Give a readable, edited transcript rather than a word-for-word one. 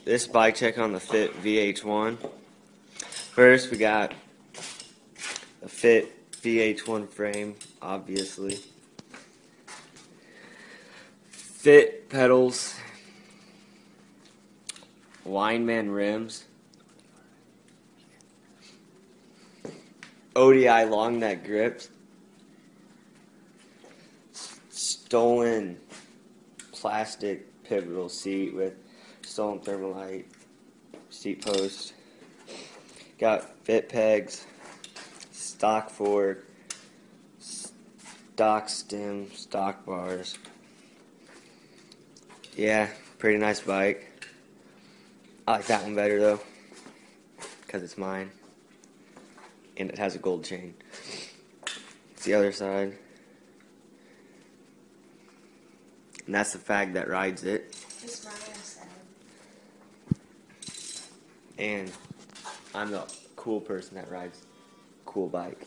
This bike check on the Fit vh1. First, we got the Fit vh1 frame, obviously. Fit pedals, lineman rims, ODI long neck grips, stolen plastic pivotal seat with stolen thermalite seat post. Got fit pegs, stock fork, stock stem, stock bars. Yeah, pretty nice bike. I like that one better though, because it's mine. And it has a gold chain. It's the other side. And that's the fag that rides it. It's my side. And I'm the cool person that rides a cool bike.